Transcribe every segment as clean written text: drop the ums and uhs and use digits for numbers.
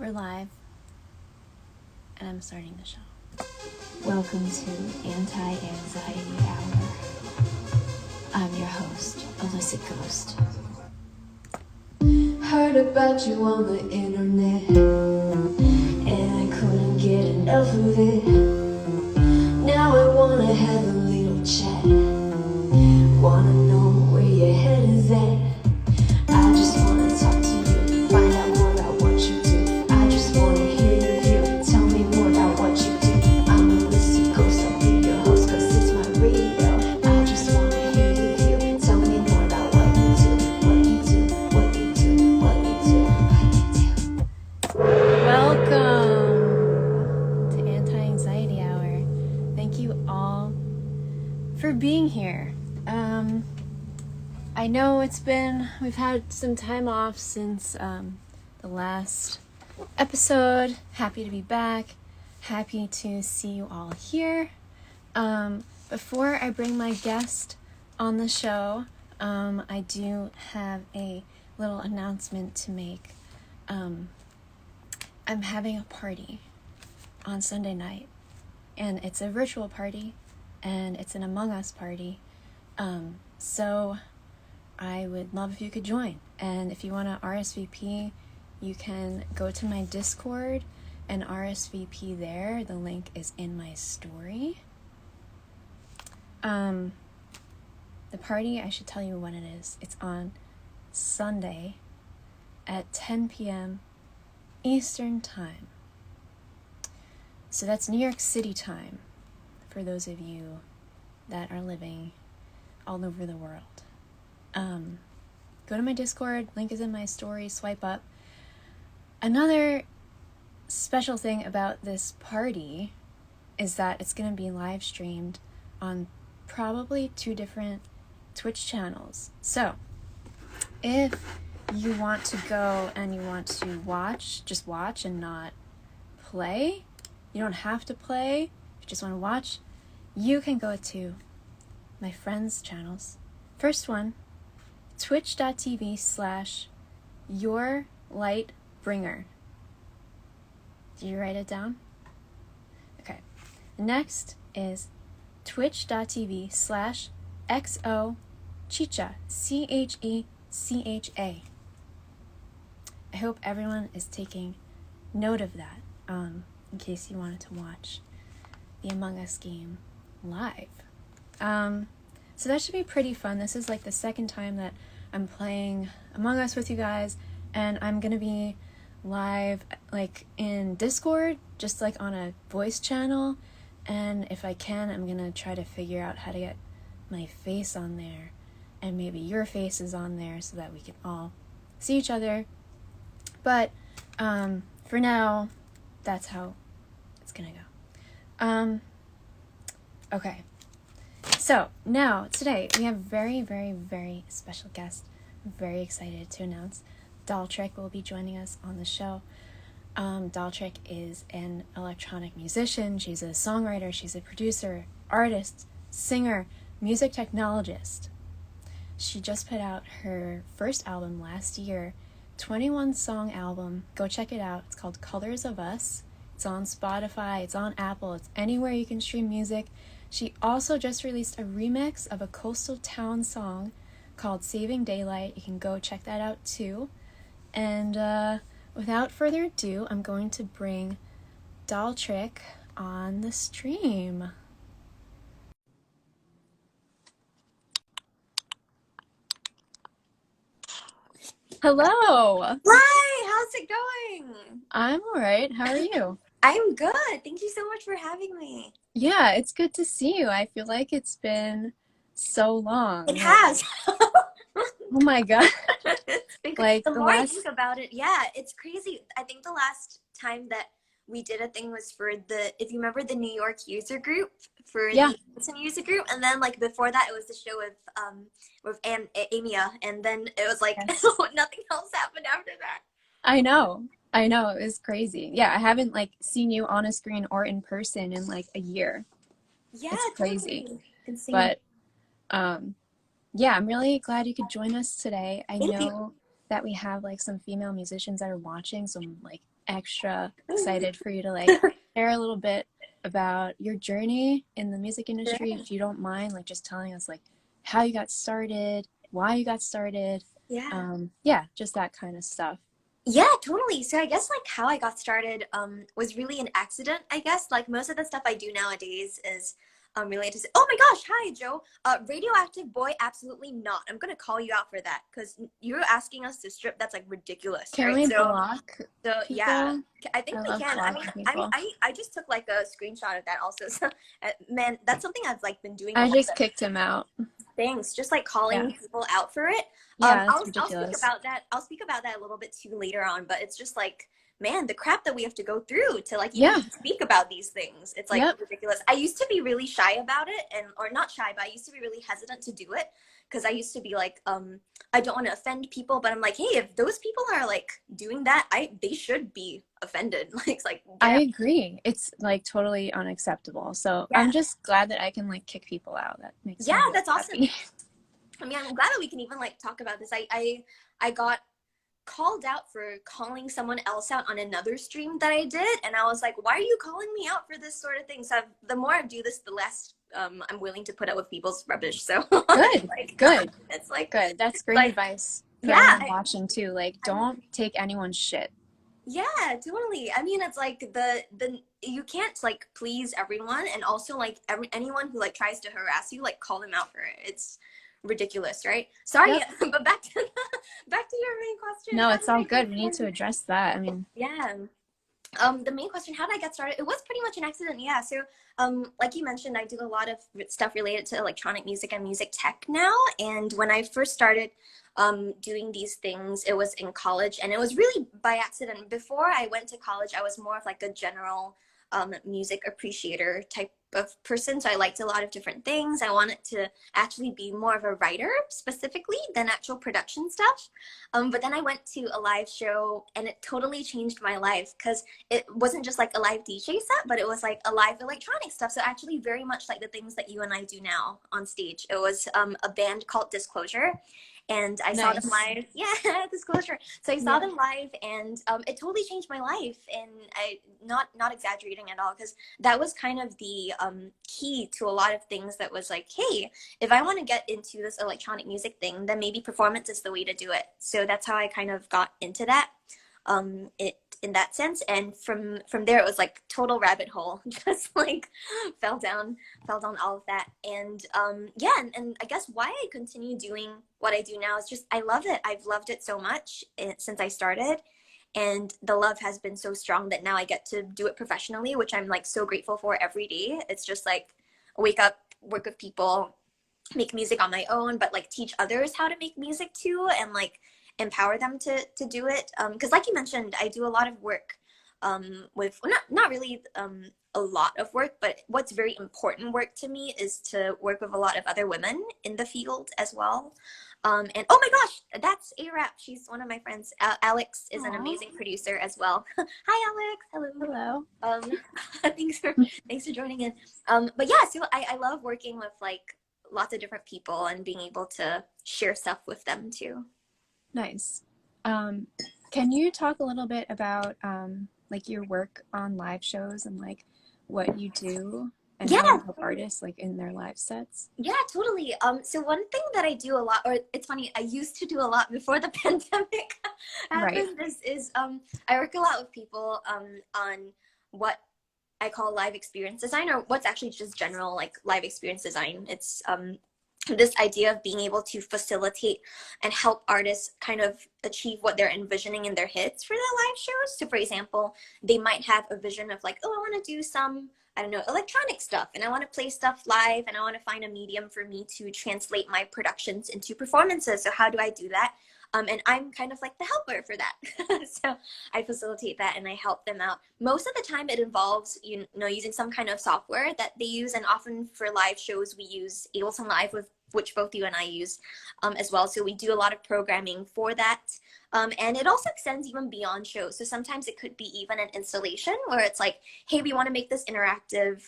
We're live, and I'm starting the show. Welcome to Anti-Anxiety Hour. I'm your host, Illicit Ghost. Heard about you on the internet, and I couldn't get enough of it. Now I wanna have a little chat, wanna know where your head is at. I just wanna talk to you, find out more about what you do. I just wanna hear your view, tell me more about what you do. I'm a Illicit Ghost, I'll be your host, cause it's my radio. I just wanna hear your view, tell me more about what you do. What you do, what you do, what you do, what you do. Welcome to Anti-Anxiety Hour. Thank you all for being here. I know we've had some time off since the last episode. Happy to be back. Happy to see you all here. Before I bring my guest on the show, I do have a little announcement to make. I'm having a party on Sunday night, and it's a virtual party, and it's an Among Us party. So I would love if you could join. And if you want to RSVP, you can go to my Discord and RSVP there. The link is in my story. The party, I should tell you when it is. It's on Sunday at 10 p.m. Eastern Time. So that's New York City time for those of you that are living all over the world. Go to my Discord, link is in my story, swipe up. Another special thing about this party is that it's going to be live streamed on probably 2 different Twitch channels. So, if you want to go and you want to watch, just watch and not play, you don't have to play, if you just want to watch, you can go to my friends' channels. First one, twitch.tv/yourlightbringer. Did you write it down? Okay. Next is twitch.tv/xochicha, CHECHA. I hope everyone is taking note of that, in case you wanted to watch the Among Us game live. So that should be pretty fun. This is like the second time that I'm playing Among Us with you guys, and I'm gonna be live like in Discord, just like on a voice channel, and if I can, I'm gonna try to figure out how to get my face on there, and maybe your face is on there so that we can all see each other. But for now, that's how it's gonna go. Okay. So, now, today, we have a very, very, very special guest. I'm very excited to announce dolltr will be joining us on the show. dolltr is an electronic musician. She's a songwriter. She's a producer, artist, singer, music technologist. She just put out her first album last year, 21-song album. Go check it out. It's called Colors of Us. It's on Spotify. It's on Apple. It's anywhere you can stream music. She also just released a remix of a Coastal Town song called Saving Daylight. You can go check that out too. And without further ado, I'm going to bring dolltr on the stream. Hello! Hi, how's it going? I'm alright. How are you? I'm good. Thank you so much for having me. Yeah, it's good to see you. I feel like it's been so long. It has. Oh my god. It's been Like the more I think about it, yeah, it's crazy. I think the last time that we did a thing was for if you remember the New York user group, the Anthem user group, and then like before that it was the show with Amia, and then it was like Yes. nothing else happened after that. I know, it was crazy. Yeah, I haven't like seen you on a screen or in person in like a year. Yeah, it's crazy. Totally. Insane. But yeah, I'm really glad you could join us today. I know that we have like some female musicians that are watching, so like extra excited for you to like share a little bit about your journey in the music industry, if you don't mind, like just telling us like how you got started, why you got started. Yeah, just that kind of stuff. Yeah, totally. So I guess like how I got started was really an accident, I guess. Like most of the stuff I do nowadays is related to, oh my gosh, hi Joe. Radioactive boy, absolutely not. I'm gonna call you out for that because you're asking us to strip. That's like ridiculous. Can right? we So block people? yeah, I think I we love can. I just took like a screenshot of that also. So man, that's something I've like been doing. I just kicked him out. Things just like calling people out for it. Yeah, that's I'll ridiculous. speak about that. I'll speak about that a little bit too later on, but it's just like, man, the crap that we have to go through to like even speak about these things. It's like ridiculous. I used to be really shy about it, or not shy, but I used to be really hesitant to do it because I used to be like, I don't want to offend people, but I'm like, hey, if those people are like doing that, they should be offended. It's like I agree. It's like totally unacceptable. So I'm just glad that I can like kick people out. That makes me really that's happy. awesome. I mean, I'm glad that we can even like talk about this. I got called out for calling someone else out on another stream that I did, and I was like, why are you calling me out for this sort of thing? So the more I do this, the less I'm willing to put up with people's rubbish. So good. like, Good. It's like good. That's great like, advice for anyone watching too. Like, don't take anyone's shit. Yeah, totally. I mean, it's like the you can't like please everyone, and also like anyone who like tries to harass you, like call them out for it. It's ridiculous, right? Sorry, but back to your main question. No, it's all good. We need to address that. I mean, the main question, how did I get started? It was pretty much an accident. Yeah. So like you mentioned, I do a lot of stuff related to electronic music and music tech now. And when I first started doing these things, it was in college, and it was really by accident. Before I went to college, I was more of like a general music appreciator type of person. So I liked a lot of different things. I wanted to actually be more of a writer specifically than actual production stuff. But then I went to a live show, and it totally changed my life because it wasn't just like a live DJ set, but it was like a live electronic stuff. So actually very much like the things that you and I do now on stage. It was a band called Disclosure. And I saw them live. Yeah, Disclosure. So I saw them live, and it totally changed my life. And I not exaggerating at all, because that was kind of the key to a lot of things. That was like, hey, if I want to get into this electronic music thing, then maybe performance is the way to do it. So that's how I kind of got into that. It in that sense, and from there it was like total rabbit hole. Just like fell down all of that. And and I guess why I continue doing what I do now is just I love it. I've loved it so much since I started, and the love has been so strong that now I get to do it professionally, which I'm like so grateful for every day. It's just like wake up, work with people, make music on my own, but like teach others how to make music too, and like empower them to do it, because like you mentioned, I do a lot of work with not really a lot of work, but what's very important work to me is to work with a lot of other women in the field as well. And oh my gosh, that's A-Rap. She's one of my friends. Alex is an amazing producer as well. Hi Alex. Hello. Thanks for joining in. But yeah, so I love working with like lots of different people and being able to share stuff with them too. Nice. Can you talk a little bit about like your work on live shows and like what you do and how you help artists like in their live sets? Yeah, totally. So one thing that I do a lot, or it's funny, I used to do a lot before the pandemic happened, is I work a lot with people on what I call live experience design, or what's actually just general like live experience design. It's this idea of being able to facilitate and help artists kind of achieve what they're envisioning in their hits for their live shows. So for example, they might have a vision of like, oh, I want to do some, I don't know, electronic stuff, and I want to play stuff live, and I want to find a medium for me to translate my productions into performances. So how do I do that? And I'm kind of like the helper for that. So I facilitate that and I help them out. Most of the time it involves, you know, using some kind of software that they use. And often for live shows, we use Ableton Live, with which both you and I use as well. So we do a lot of programming for that. And it also extends even beyond shows. So sometimes it could be even an installation where it's like, hey, we want to make this interactive.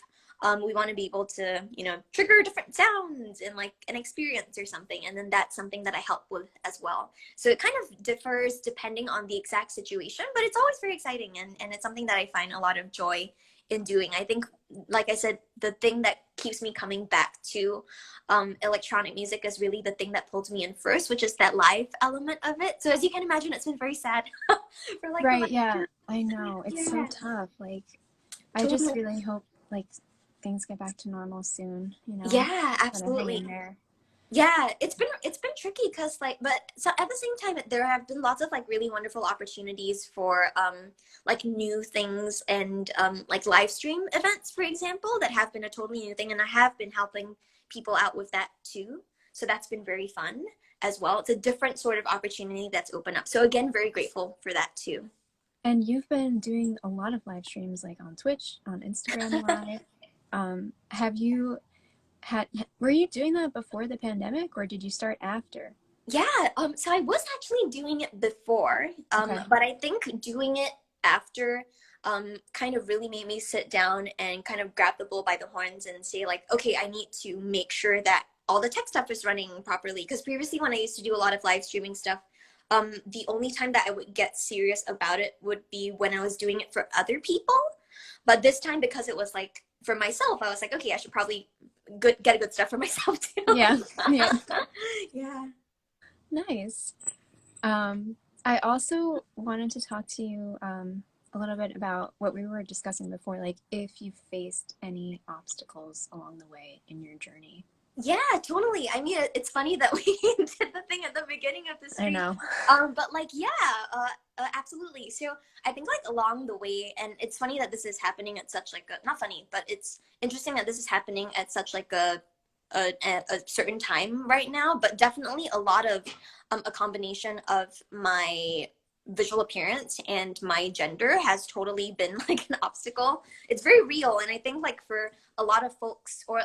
we want to be able to, you know, trigger different sounds in like an experience or something. And then that's something that I help with as well. So it kind of differs depending on the exact situation, but it's always very exciting. And it's something that I find a lot of joy in doing. I think, like I said, the thing that keeps me coming back to electronic music is really the thing that pulls me in first, which is that live element of it. So as you can imagine, it's been very sad for like Right, yeah, I know. It's so Yeah. tough. Like, I Totally. just really hope, like, things get back to normal soon, you know? Yeah, Gotta hang absolutely. in there. Yeah, it's been tricky because like, but so at the same time there have been lots of like really wonderful opportunities for like new things and like live stream events, for example, that have been a totally new thing, and I have been helping people out with that too. So that's been very fun as well. It's a different sort of opportunity that's opened up. So again, very grateful for that too. And you've been doing a lot of live streams, like on Twitch, on Instagram Live. Have you were you doing that before the pandemic, or did you start after? Yeah, so I was actually doing it before, Okay. but I think doing it after kind of really made me sit down and kind of grab the bull by the horns and say like, okay, I need to make sure that all the tech stuff is running properly. Because previously when I used to do a lot of live streaming stuff, the only time that I would get serious about it would be when I was doing it for other people. But this time, because it was like for myself, I was like, okay, I should probably get a good stuff for myself too. Yeah, yeah. Yeah. Nice. I also wanted to talk to you a little bit about what we were discussing before, like if you faced any obstacles along the way in your journey. Yeah, totally. I mean, it's funny that we did the thing at the beginning of the stream. I know. But like, yeah, absolutely. So I think like along the way, and it's funny that this is happening at such like a, not funny, but it's interesting that this is happening at such like a certain time right now, but definitely a lot of a combination of my visual appearance and my gender has totally been like an obstacle. It's very real, and I think like for a lot of folks or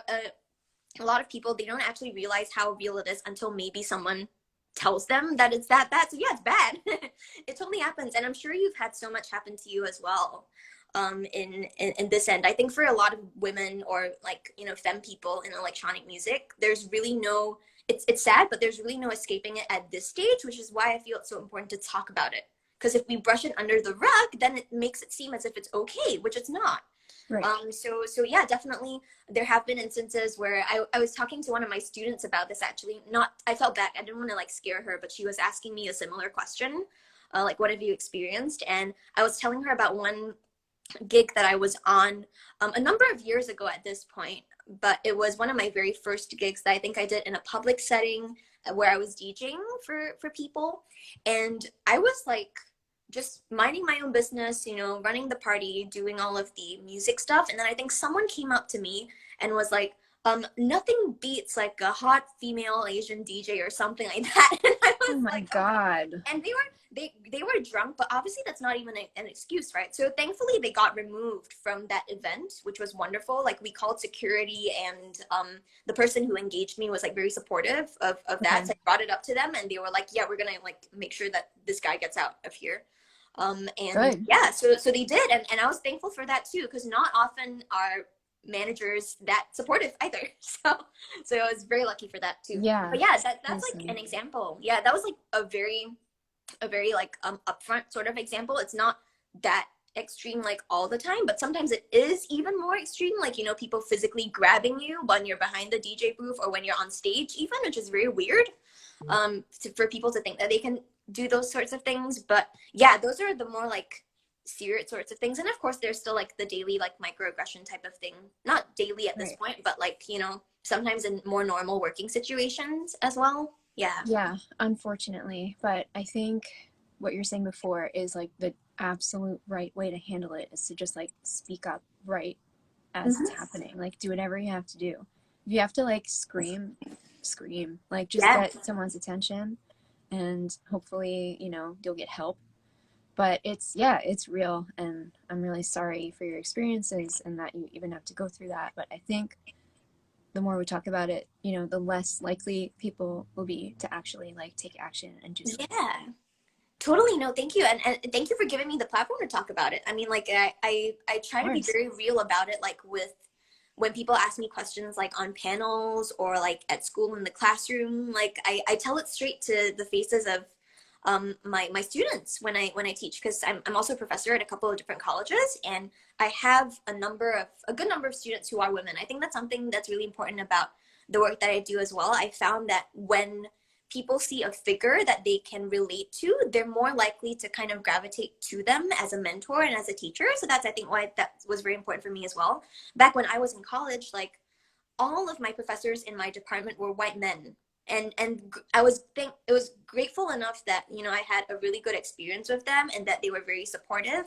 a lot of people, they don't actually realize how real it is until maybe someone tells them that it's that bad. So yeah, it's bad. It totally happens, and I'm sure you've had so much happen to you as well. In this end, I think for a lot of women or like, you know, femme people in electronic music, there's really no, it's sad, but there's really no escaping it at this stage, which is why I feel it's so important to talk about it. Because if we brush it under the rug, then it makes it seem as if it's okay, which it's not. Right. So yeah, definitely there have been instances where I was talking to one of my students about this actually. Not, I felt bad, I didn't want to like scare her, but she was asking me a similar question, like what have you experienced? And I was telling her about one gig that I was on a number of years ago at this point, but it was one of my very first gigs that I think I did in a public setting where I was DJing for people. And I was like just minding my own business, you know, running the party, doing all of the music stuff. And then I think someone came up to me and was like, nothing beats like a hot female Asian DJ or something like that. And I was Oh my like, God. and they were drunk, but obviously that's not even an excuse, right? So thankfully they got removed from that event, which was wonderful. Like we called security, and the person who engaged me was like very supportive of that. Okay. So I brought it up to them, and they were like, yeah, we're gonna like make sure that this guy gets out of here. And Good. yeah, so they did, and I was thankful for that too, because not often are managers that supportive either. So I was very lucky for that too. Yeah. But yeah, that's Awesome. like an example. Yeah, that was like a very like upfront sort of example. It's not that extreme like all the time, but sometimes it is even more extreme, like, you know, people physically grabbing you when you're behind the DJ booth or when you're on stage even, which is very weird for people to think that they can do those sorts of things. But yeah, those are the more like serious sorts of things. And of course there's still like the daily like microaggression type of thing, not daily at this point, but like, you know, sometimes in more normal working situations as well. Yeah, Unfortunately, but I think what you're saying before is like the absolute right way to handle it is to just like speak up right as it's happening. Like do whatever you have to do. If you have to like scream, like just get someone's attention, and hopefully, you know, you'll get help. But it's real, and I'm really sorry for your experiences and that you even have to go through that. But I think the more we talk about it, you know, the less likely people will be to actually like take action and do something. Yeah, totally. No, thank you. And thank you for giving me the platform to talk about it. I mean, like I try to be very real about it, like with when people ask me questions like on panels or like at school in the classroom, like I tell it straight to the faces of my students when I teach, because I'm also a professor at a couple of different colleges, and I have a good number of students who are women. I think that's something that's really important about the work that I do as well. I found that when people see a figure that they can relate to, they're more likely to kind of gravitate to them as a mentor and as a teacher. So that's, I think, why that was very important for me as well. Back when I was in college, like all of my professors in my department were white men. And I was grateful enough that, you know, I had a really good experience with them and that they were very supportive.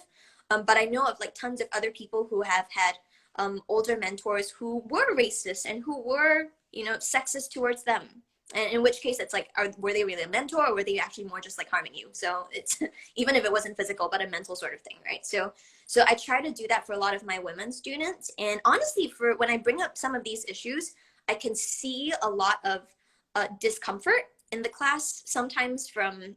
But I know of like tons of other people who have had older mentors who were racist and who were, you know, sexist towards them. And in which case it's like, were they really a mentor, or were they actually more just like harming you? So it's, even if it wasn't physical, but a mental sort of thing, right? So I try to do that for a lot of my women students. And honestly, for when I bring up some of these issues, I can see a lot of discomfort in the class, sometimes from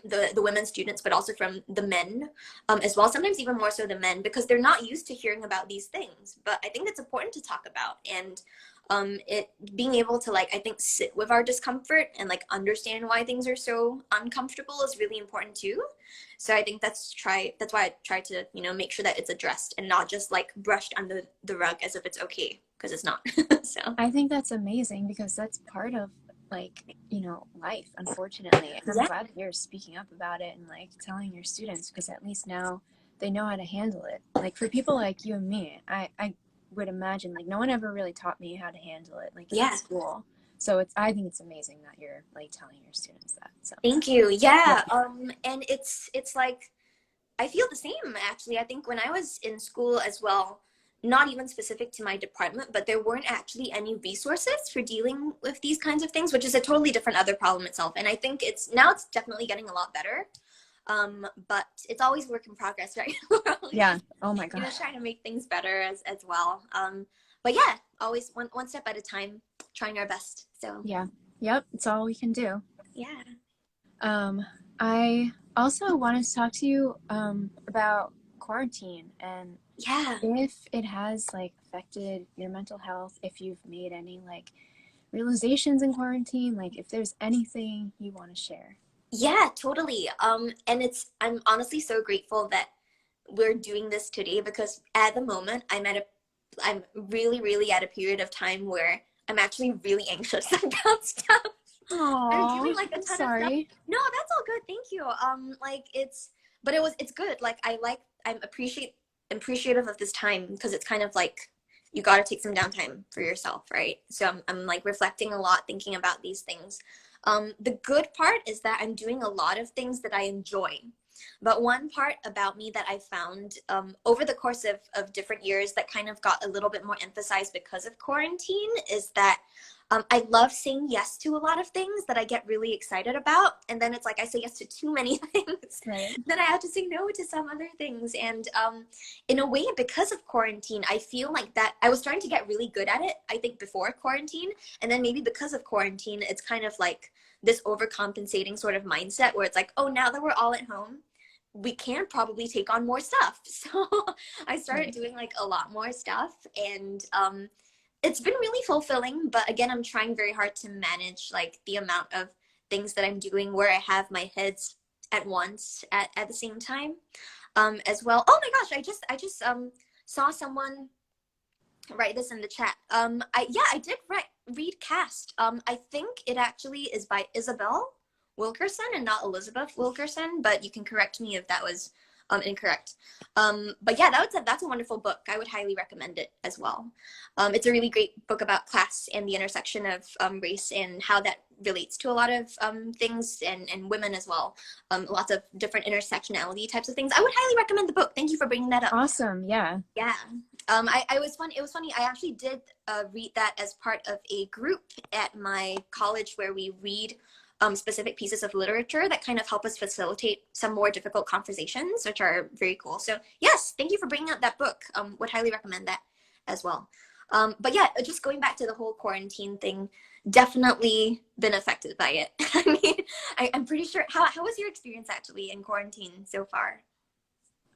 the women students, but also from the men as well. Sometimes even more so the men, because they're not used to hearing about these things. But I think it's important to talk about, and it being able to, like, I think, sit with our discomfort and like understand why things are so uncomfortable is really important too. So I think that's why I try to, you know, make sure that it's addressed and not just like brushed under the rug as if it's okay, because it's not. So I think that's amazing, because that's part of, like, you know, life, unfortunately. And I'm glad that you're speaking up about it and like telling your students, because at least now they know how to handle it. Like for people like you and me, I would imagine like no one ever really taught me how to handle it, like in school. So I think it's amazing that you're like telling your students that. So thank you. Yeah. And it's like, I feel the same, actually. I think when I was in school as well, not even specific to my department, but there weren't actually any resources for dealing with these kinds of things, which is a totally different other problem itself. And I think it's definitely getting a lot better. But it's always work in progress, right? Yeah. Oh my gosh. You know, trying to make things better as well. But yeah, always one step at a time, trying our best. So yeah. Yep. It's all we can do. yeah. I also wanted to talk to you about quarantine, and if it has like affected your mental health, if you've made any like realizations in quarantine, like if there's anything you want to share. Yeah, totally. And I'm honestly so grateful that we're doing this today, because at the moment I'm really, really at a period of time where I'm actually really anxious about stuff. Aww, I'm doing like a ton of stuff. No, that's all good. Thank you. Like it's good. Like I'm appreciative of this time, because it's kind of like you got to take some downtime for yourself, right? So I'm like reflecting a lot, thinking about these things. The good part is that I'm doing a lot of things that I enjoy. But one part about me that I found over the course of different years that kind of got a little bit more emphasized because of quarantine is that I love saying yes to a lot of things that I get really excited about. And then it's like I say yes to too many things. Right. Then I have to say no to some other things. And in a way, because of quarantine, I feel like that I was trying to get really good at it, I think, before quarantine. And then maybe because of quarantine, it's kind of like this overcompensating sort of mindset where it's like, oh, now that we're all at home, we can probably take on more stuff. So I started doing like a lot more stuff, and it's been really fulfilling. But again, I'm trying very hard to manage like the amount of things that I'm doing where I have my heads at once at the same time as well. Oh my gosh, I just saw someone write this in the chat. I did read Cast. I think it actually is by Isabel Wilkerson and not Elizabeth Wilkerson, but you can correct me if that was incorrect. But yeah, that's a wonderful book. I would highly recommend it as well. It's a really great book about class and the intersection of race and how that relates to a lot of things, and women as well. Lots of different intersectionality types of things. I would highly recommend the book. Thank you for bringing that up. Awesome. Yeah. Yeah. It was funny. I actually did read that as part of a group at my college where we read specific pieces of literature that kind of help us facilitate some more difficult conversations, which are very cool. So yes, thank you for bringing up that book. Would highly recommend that as well. But yeah, just going back to the whole quarantine thing, definitely been affected by it. I mean, I'm pretty sure. How was your experience actually in quarantine so far?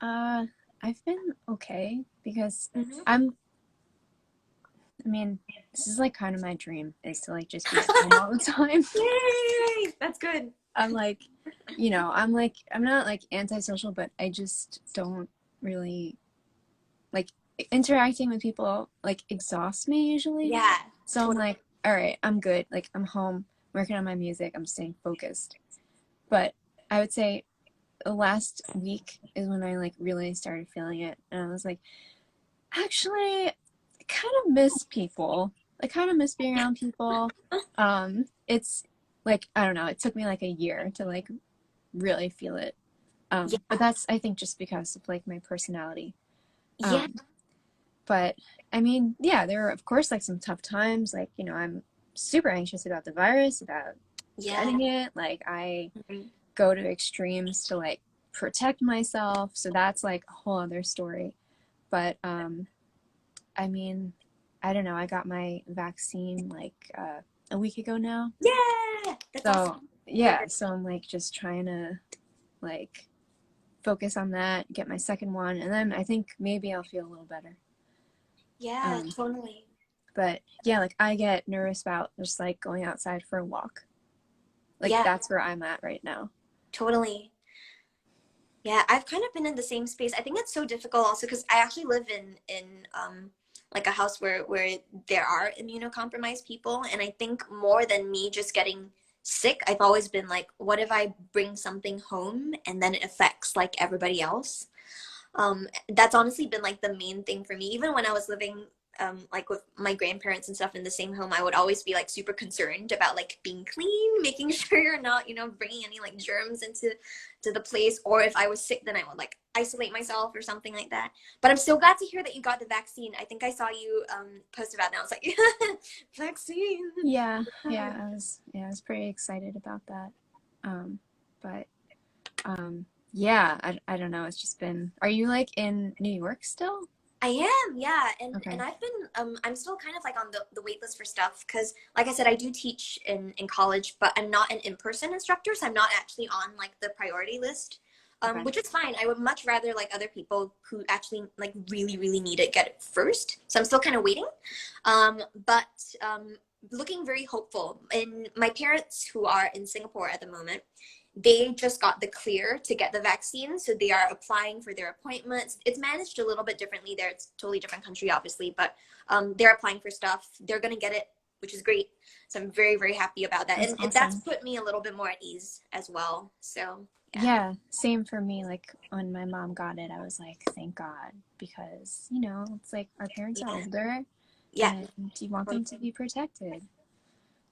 I've been okay, because I mean, this is like kind of my dream, is to like just be at home all the time. Yay! That's good. I'm like, you know, I'm not like antisocial, but I just don't really like interacting with people like exhausts me usually. Yeah. So I'm Totally. like, all right, I'm good. Like I'm home working on my music. I'm staying focused. But I would say the last week is when I like really started feeling it, and I was like, actually, I kind of miss people. I kind of miss being around people. It's like, I don't know, it took me like a year to like really feel it. Yeah. But that's, I think, just because of like my personality. Yeah. But I mean, yeah, there are of course like some tough times. Like, you know, I'm super anxious about the virus, about Yeah. getting it. Like I Mhm. go to extremes to like protect myself. So that's like a whole other story. But I mean, I don't know. I got my vaccine like a week ago now. Yeah. That's So awesome. yeah, so I'm like just trying to like focus on that, get my second one, and then I think maybe I'll feel a little better. Yeah, Um, totally. but yeah, like I get nervous about just like going outside for a walk. Like Yeah, that's where I'm at right now. totally. Yeah, I've kind of been in the same space. I think it's so difficult also because I actually live in like a house where there are immunocompromised people, and I think more than me just getting sick, I've always been like, what if I bring something home and then it affects like everybody else? That's honestly been like the main thing for me. Even when I was living like with my grandparents and stuff in the same home, I would always be like super concerned about like being clean, making sure you're not, bringing any like germs into the place. Or if I was sick, then I would like isolate myself or something like that. But I'm so glad to hear that you got the vaccine. I think I saw you post about it and I was like, vaccine. I was pretty excited about that. But yeah, I don't know. It's just been. Are you like in New York still? I am, yeah, and Okay. I've been I'm still kind of like on the wait list for stuff because, like I said, I do teach in college, but I'm not an in-person instructor, so I'm not actually on like the priority list, Okay. which is fine. I would much rather like other people who actually like really need it get it first. So I'm still kind of waiting, but looking very hopeful. And my parents who are in Singapore at the moment, they just got the clear to get the vaccine, so they are applying for their appointments. It's managed a little bit differently there. It's a totally different country, obviously, but they're applying for stuff. They're going to get it, which is great. So I'm very happy about that. That's And that's awesome. put me a little bit more at ease as well. So yeah. Yeah, same for me. Like when my mom got it, I was like, thank God, because you know, it's like our parents are Yeah. older Yeah. and you want them to be protected.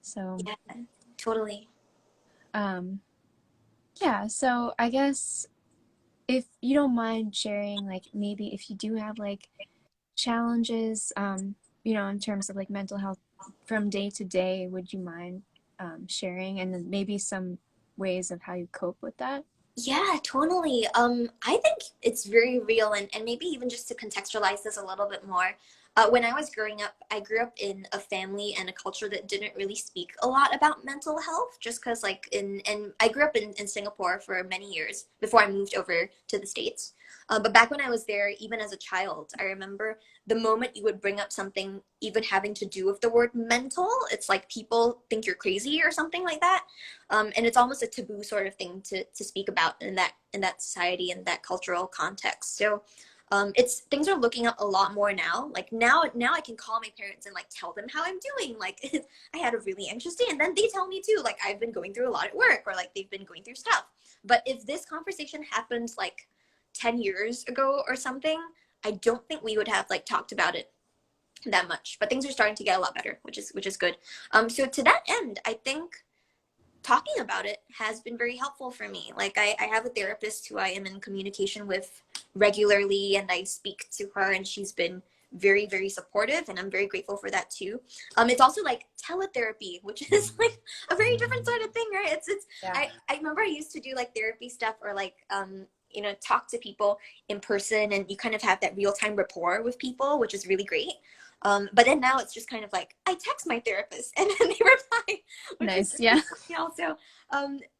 So, Yeah. Totally. um, yeah, so I guess if you don't mind sharing, like maybe if you do have like challenges, you know, in terms of like mental health from day to day, would you mind sharing and then maybe some ways of how you cope with that? Yeah, totally. I think it's very real, and maybe even just to contextualize this a little bit more. When I was growing up, I grew up in a family and a culture that didn't really speak a lot about mental health, just because like and I grew up in Singapore for many years before I moved over to the States. But back when I was there, even as a child, I remember the moment you would bring up something even having to do with the word mental, it's like people think you're crazy or something like that, and it's almost a taboo sort of thing to speak about in that society and that cultural context. So it's things are looking up a lot more now. Like now I can call my parents and like tell them how I'm doing. Like I had a really anxious day, and then they tell me too. Like I've been going through a lot at work, or like they've been going through stuff. But if this conversation happened like 10 years ago or something, I don't think we would have like talked about it that much. But things are starting to get a lot better, which is good. So to that end, I think talking about it has been very helpful for me. Like I have a therapist who I am in communication with regularly, and I speak to her, and she's been very supportive, and I'm very grateful for that too. It's also like teletherapy, which is like a very different sort of thing, right? It's Yeah. I remember I used to do like therapy stuff, or like talk to people in person, and you kind of have that real-time rapport with people, which is really great. But then now it's just kind of like I text my therapist and then they reply, which is Nice. Yeah. also.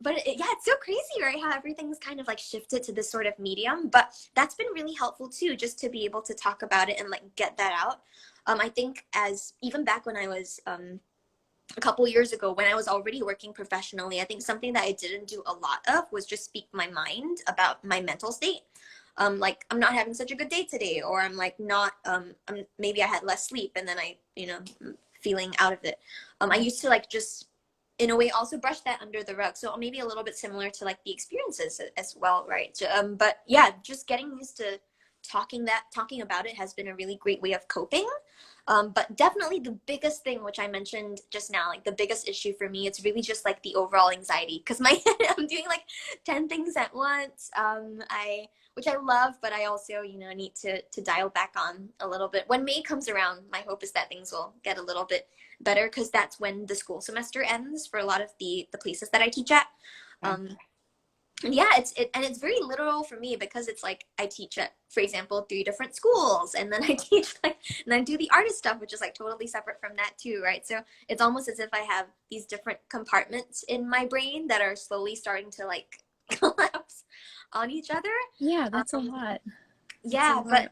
But yeah, it's so crazy, right? How everything's kind of like shifted to this sort of medium. But that's been really helpful too, just to be able to talk about it and like get that out. I think as even back when I was a couple years ago, when I was already working professionally, I think something that I didn't do a lot of was just speak my mind about my mental state. Like, I'm not having such a good day today, or I'm like not, maybe I had less sleep and then I, feeling out of it. I used to like just in a way also brush that under the rug. So maybe a little bit similar to like the experiences as well, right? So, but yeah, just getting used to talking about it has been a really great way of coping. But definitely the biggest thing, which I mentioned just now, like the biggest issue for me, it's really just like the overall anxiety, because my I'm doing like 10 things at once. Which I love, but I also, need to dial back on a little bit. When May comes around, my hope is that things will get a little bit better, because that's when the school semester ends for a lot of the places that I teach at. And yeah, it's very literal for me, because it's like I teach at, for example, 3 different schools, and then I teach and I do the artist stuff, which is like totally separate from that too, right? So it's almost as if I have these different compartments in my brain that are slowly starting to like collapse on each other. Yeah, that's a lot. Yeah, but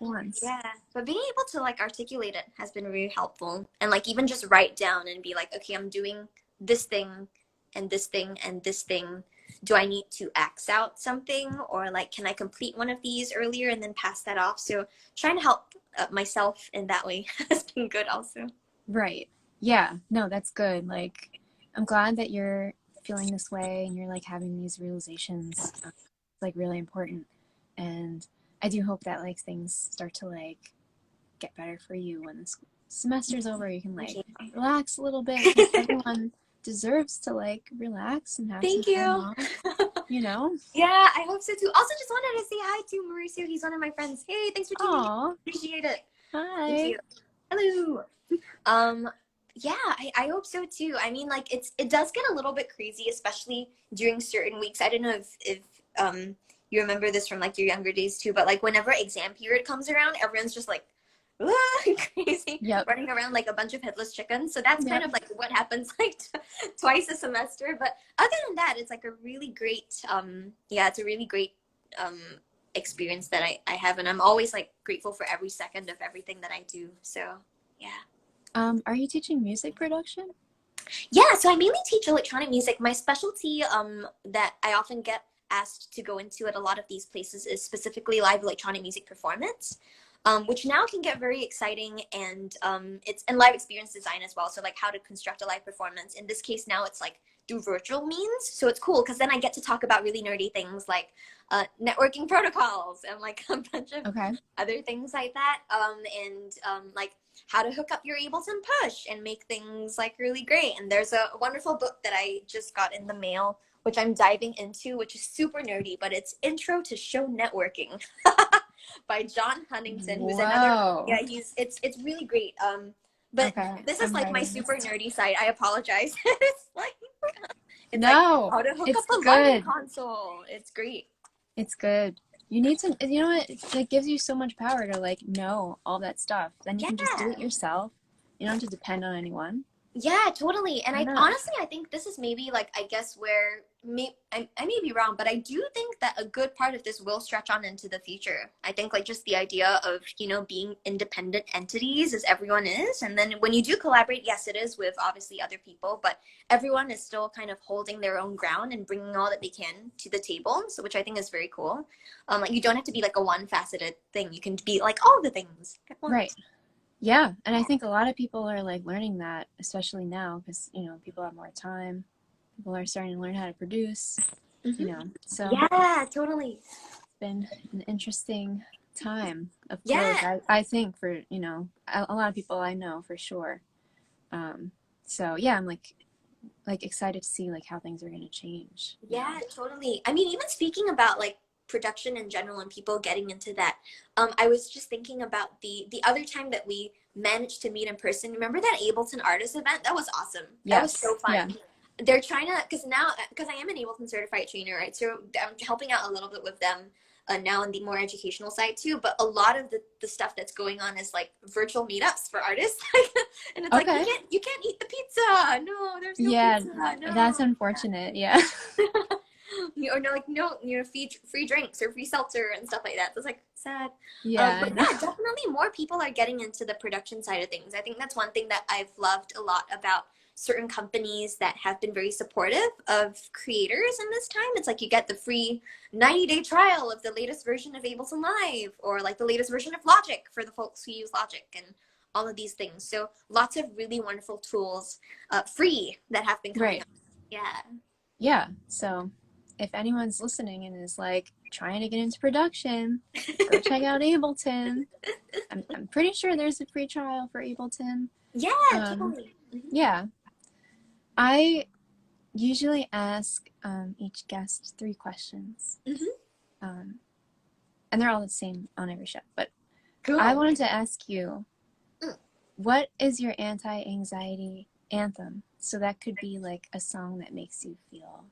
being able to like articulate it has been really helpful, and like even just write down and be like, okay, I'm doing this thing and this thing and this thing. Do I need to X out something, or like can I complete one of these earlier and then pass that off? So trying to help myself in that way has been good also. Right. Yeah, no, that's good. Like, I'm glad that you're feeling this way and you're like having these realizations. Like really important, and I do hope that like things start to like get better for you when the semester's over. You can like relax a little bit, because everyone deserves to like relax and have Thank some you. time off, Yeah, I hope so too. Also, just wanted to say hi to Mauricio. He's one of my friends. Hey, thanks for tuning in. Appreciate it. Hi. Thank you. Hello. Yeah, I hope so too. I mean, like it does get a little bit crazy, especially during certain weeks. I don't know if you remember this from like your younger days too, but like whenever exam period comes around, everyone's just like crazy, running around like a bunch of headless chickens. So that's kind of like what happens like twice a semester. But other than that, it's like a really great it's a really great experience that I have, and I'm always like grateful for every second of everything that I do. So yeah. Are you teaching music production? Yeah, so I mainly teach electronic music. My specialty that I often get asked to go into at a lot of these places is specifically live electronic music performance, which now can get very exciting, and it's and live experience design as well. So like how to construct a live performance. In this case now it's like through virtual means. So it's cool, because then I get to talk about really nerdy things like networking protocols and like a bunch of other things like that. And like how to hook up your Ableton Push and make things like really great. And there's a wonderful book that I just got in the mail, which I'm diving into, which is super nerdy, but it's Intro to Show Networking by John Huntington, who's another, it's really great. But this is like my super nerdy side. I apologize. It's like like how to hook up a live console. It's great. It's good. You need to, you know what, it gives you so much power to like know all that stuff. Then you can just do it yourself. You don't have to depend on anyone. Yeah, totally. And honestly, I think this is maybe like, I guess where I may be wrong, but I do think that a good part of this will stretch on into the future. I think like just the idea of, being independent entities as everyone is. And then when you do collaborate, yes, it is with obviously other people, but everyone is still kind of holding their own ground and bringing all that they can to the table. So, which I think is very cool. Like you don't have to be like a one-faceted thing. You can be like all the things at once. Right. Yeah, and I think a lot of people are like learning that, especially now, because people have more time. People are starting to learn how to produce. So yeah, totally. It's been an interesting time of growth. I think for a lot of people I know for sure. So yeah, I'm like excited to see like how things are going to change. Yeah, totally. I mean, even speaking about like production in general and people getting into that, I was just thinking about the other time that we managed to meet in person. Remember that Ableton artist event? That was awesome. That was so fun. Yeah. They're trying to, because I am an Ableton certified trainer, right? So I'm helping out a little bit with them now on the more educational side too. But a lot of the stuff that's going on is like virtual meetups for artists. And it's like, you can't eat the pizza. No, there's no pizza. No. That's unfortunate. Yeah. or no, like no, free drinks or free seltzer and stuff like that. So it's like sad. Yeah. But yeah, definitely more people are getting into the production side of things. I think that's one thing that I've loved a lot about certain companies that have been very supportive of creators in this time. It's like you get the free 90-day trial of the latest version of Ableton Live, or like the latest version of Logic for the folks who use Logic, and all of these things. So lots of really wonderful tools, free, that have been coming Right. up. Yeah. Yeah. So if anyone's listening and is like trying to get into production, go check out Ableton. I'm pretty sure there's a free trial for Ableton. Yeah, totally. Yeah. I usually ask each guest 3 questions. And they're all the same on every show. But Cool. I wanted to ask you, what is your anti-anxiety anthem? So that could be like a song that makes you feel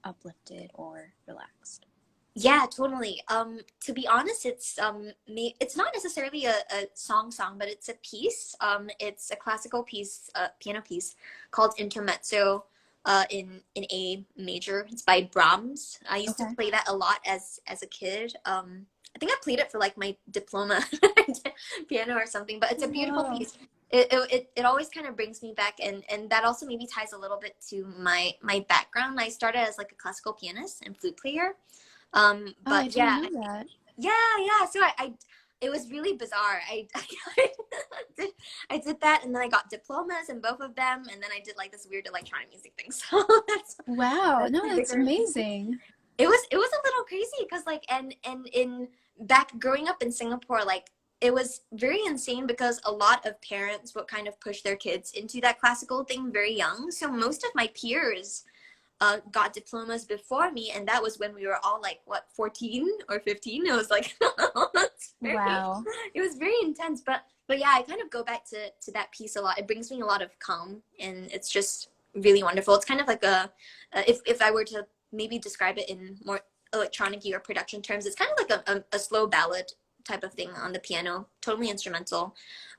uplifted or relaxed. Yeah, totally. To be honest, it's not necessarily a song, but it's a piece. It's a classical piece, piano piece called Intermezzo, in A major. It's by Brahms. I used to play that a lot as a kid. I think I played it for like my diploma piano or something, but it's a beautiful piece. It always kind of brings me back, and that also maybe ties a little bit to my background. I started as like a classical pianist and flute player. But I didn't know that. yeah. So I it was really bizarre. I did that, and then I got diplomas in both of them, and then I did like this weird electronic music thing. So that's amazing. It was a little crazy because like and in back growing up in Singapore, like it was very insane because a lot of parents would kind of push their kids into that classical thing very young. So most of my peers got diplomas before me, and that was when we were all like 14 or 15. It was like wow. It was very intense, but yeah, I kind of go back to that piece a lot. It brings me a lot of calm, and it's just really wonderful. It's kind of like if I were to maybe describe it in more electronic or production terms, it's kind of like a slow ballad type of thing on the piano, totally instrumental,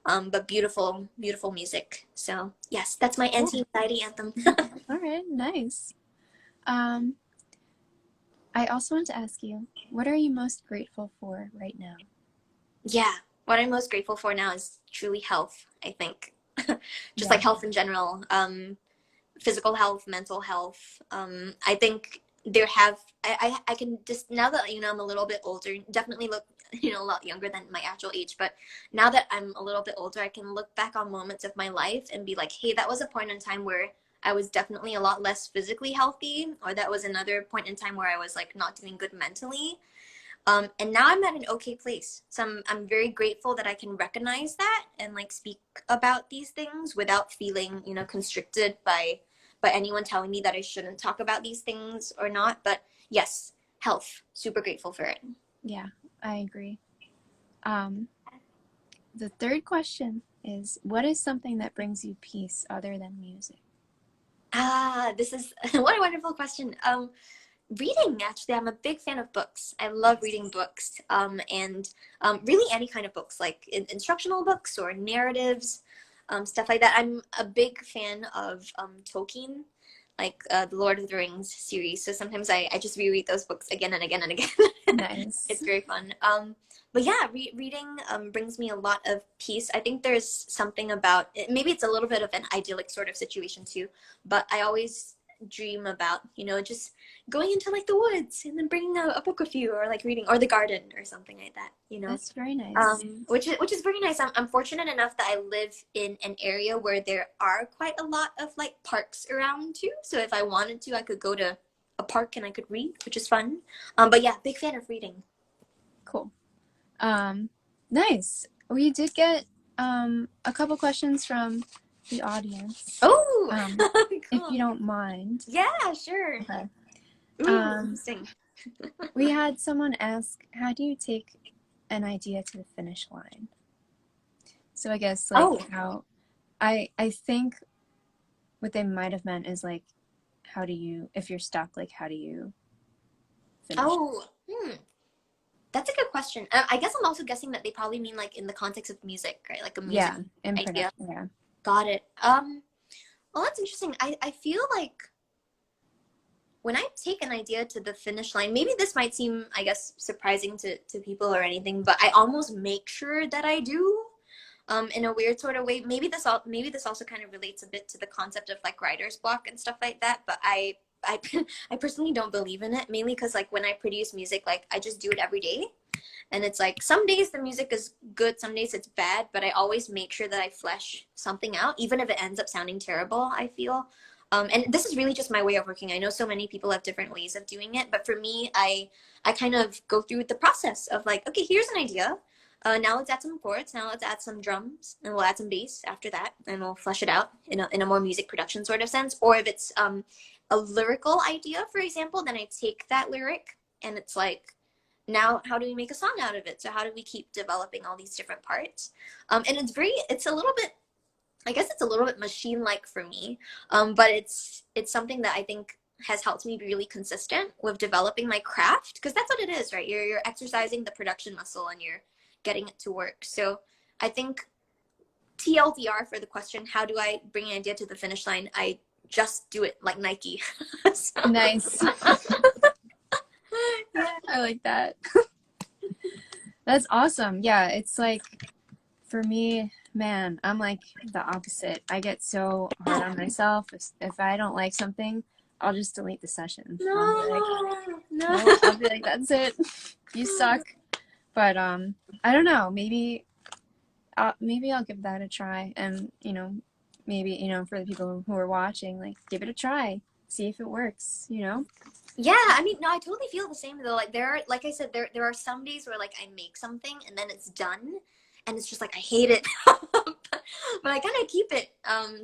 but beautiful music. So yes, that's my anti-anxiety anthem. All right, nice. I also want to ask you, what are you most grateful for right now? Yeah, what I'm most grateful for now is truly health, I think. Just like health in general, physical health, mental health. I think I can just, now that, I'm a little bit older, definitely look, a lot younger than my actual age, but now that I'm a little bit older, I can look back on moments of my life and be like, hey, that was a point in time where I was definitely a lot less physically healthy, or that was another point in time where I was like not doing good mentally. And now I'm at an okay place. So I'm very grateful that I can recognize that and like speak about these things without feeling, constricted by anyone telling me that I shouldn't talk about these things or not. But yes, health, super grateful for it. Yeah, I agree. The third question is, what is something that brings you peace other than music? This is what a wonderful question. Reading, actually, I'm a big fan of books. I love reading books, and really any kind of books, like instructional books or narratives, stuff like that. I'm a big fan of Tolkien, like the Lord of the Rings series. So sometimes I just reread those books again and again and again. Nice. It's very fun. But yeah, reading brings me a lot of peace. I think there's something about it. Maybe it's a little bit of an idyllic sort of situation too, but I always dream about, just going into like the woods and then bringing a book with you, or like reading, or the garden or something like that, That's very nice. Which is very nice. I'm fortunate enough that I live in an area where there are quite a lot of like parks around too. So if I wanted to, I could go to a park and I could read, which is fun. But yeah, big fan of reading. Cool. Nice. We did get a couple questions from the audience. Oh, cool. Cool. If you don't mind. Yeah, sure. Okay. Ooh, interesting. We had someone ask, how do you take an idea to the finish line? So I guess how I think what they might have meant is like, how do you, if you're stuck, like how do you finish? That's a good question. I guess I'm also guessing that they probably mean like in the context of music, right? Like a music idea. Yeah. Got it. Well, that's interesting. I feel like when I take an idea to the finish line, maybe this might seem, I guess, surprising to people or anything, but I almost make sure that I do, in a weird sort of way. Maybe this also kind of relates a bit to the concept of like writer's block and stuff like that. But I I personally don't believe in it, mainly because like when I produce music, like I just do it every day. And it's like some days the music is good, some days it's bad, but I always make sure that I flesh something out, even if it ends up sounding terrible, I feel. And this is really just my way of working. I know so many people have different ways of doing it, but for me, I kind of go through the process of like, okay, here's an idea. Now let's add some chords. Now let's add some drums, and we'll add some bass after that, and we'll flesh it out in a more music production sort of sense. Or if it's a lyrical idea, for example, then I take that lyric and it's like, now how do we make a song out of it? So how do we keep developing all these different parts? And it's a little bit, I guess it's a little bit machine-like for me, but it's something that I think has helped me be really consistent with developing my craft, because that's what it is, right? You're exercising the production muscle and you're getting it to work. So I think TLDR for the question, how do I bring an idea to the finish line? I just do it like Nike. So. Nice. Yeah, I like that. That's awesome. Yeah, it's like, for me, man, I'm like the opposite. I get so hard on myself. If I don't like something, I'll just delete the session. No. I'll be like, that's it. You suck. But I don't know. Maybe I'll give that a try. And maybe for the people who are watching, like, give it a try. See if it works. Yeah, I mean, no, I totally feel the same though. Like like I said, there are some days where like I make something and then it's done, and it's just like I hate it, but I kind of keep it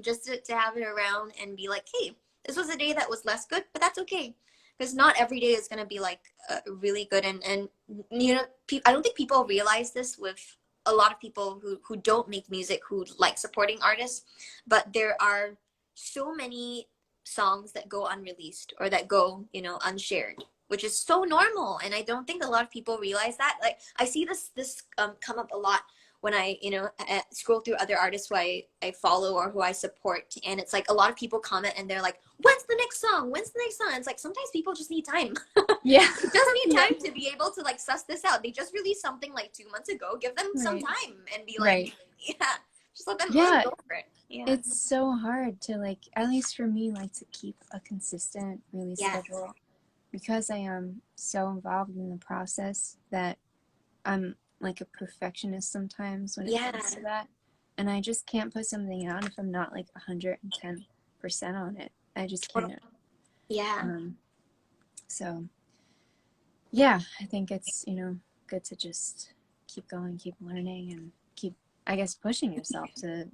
just to have it around and be like, hey, this was a day that was less good, but that's okay, because not every day is gonna be like really good. And I don't think people realize this with a lot of people who don't make music, who like supporting artists, but there are so many songs that go unreleased or that go unshared, which is so normal, and I don't think a lot of people realize that. Like, I see this come up a lot when I scroll through other artists who I follow or who I support, and it's like a lot of people comment and they're like, when's the next song, and it's like sometimes people just need time. Yeah. They just need time to be able to like suss this out. They just released something like 2 months ago. Give them some time and be like, yeah, just let them go for it. Yeah. It's so hard to, like, at least for me, like, to keep a consistent release schedule, because I am so involved in the process that I'm like a perfectionist sometimes when it comes to that, and I just can't put something out if I'm not like 110% on it. I just can't. So yeah, I think it's good to just keep going, keep learning, and keep, I guess, pushing yourself to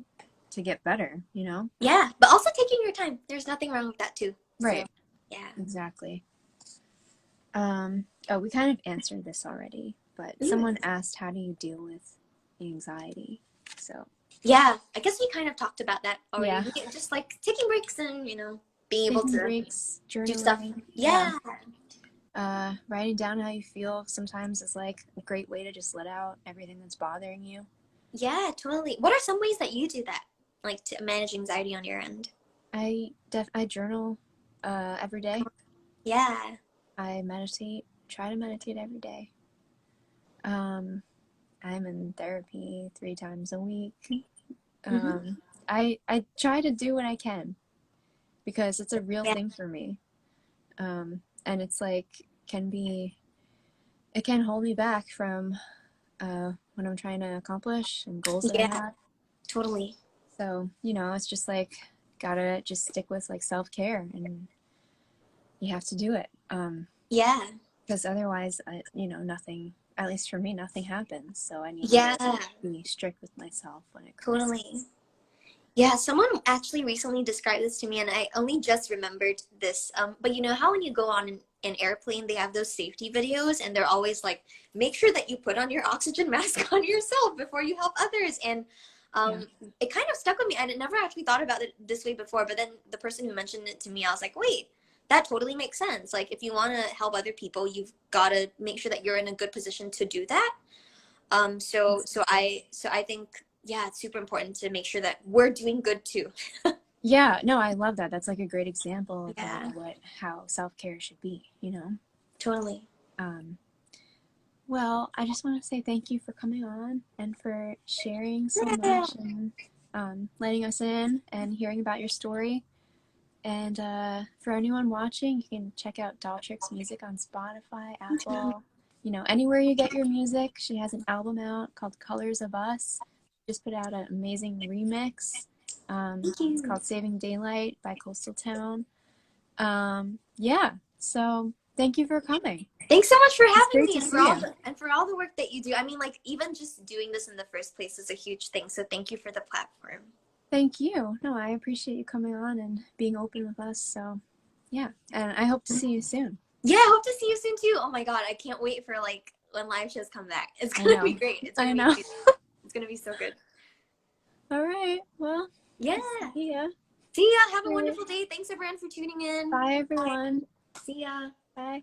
get better, Yeah, but also taking your time. There's nothing wrong with that too. Right. So, yeah. Exactly. We kind of answered this already, but someone asked, how do you deal with anxiety? So yeah, I guess we kind of talked about that already. Yeah. Just like taking breaks and being able to breaks, do stuff. Yeah. Writing down how you feel sometimes is like a great way to just let out everything that's bothering you. Yeah, totally. What are some ways that you do that, like to manage anxiety on your end? I journal every day. Yeah. I try to meditate every day. I'm in therapy 3 times a week. I try to do what I can, because it's a real thing for me. And it's like, it can hold me back from what I'm trying to accomplish and goals that I have. Totally. So, it's just like, gotta just stick with like self-care, and you have to do it. Because otherwise, nothing, at least for me, nothing happens. So I need to be strict with myself when it comes to. Yeah, someone actually recently described this to me, and I only just remembered this. But you know how when you go on an airplane, they have those safety videos, and they're always like, make sure that you put on your oxygen mask on yourself before you help others. And it kind of stuck with me. I had never actually thought about it this way before, but then the person who mentioned it to me, I was like, wait, that totally makes sense. Like, if you want to help other people, you've got to make sure that you're in a good position to do that. So I think, yeah, it's super important to make sure that we're doing good too. Yeah, no, I love that. That's like a great example of Yeah. how self-care should be, you know? Totally. Well, I just want to say thank you for coming on and for sharing so Yeah. much and letting us in and hearing about your story. And for anyone watching, you can check out dolltr's music on Spotify, Apple, you know, anywhere you get your music. She has an album out called Colors of Us. Just put out an amazing remix. Thank It's you. called Saving Daylight by Coastal Town. Yeah, so thank you for coming. Thanks so much for It's having great me to and see you. for all the work that you do. I mean, like, even just doing this in the first place is a huge thing. So thank you for the platform. Thank you. No, I appreciate you coming on and being open with us. So, yeah, and I hope to see you soon. Yeah, I hope to see you soon too. Oh my God, I can't wait for like when live shows come back. It's I gonna know. be great. It's gonna I be know. amazing. It's gonna be so good. All right. Well, Yeah. see ya. See ya. Have a All right. wonderful day. Thanks everyone for tuning in. Bye, everyone. See ya. Bye.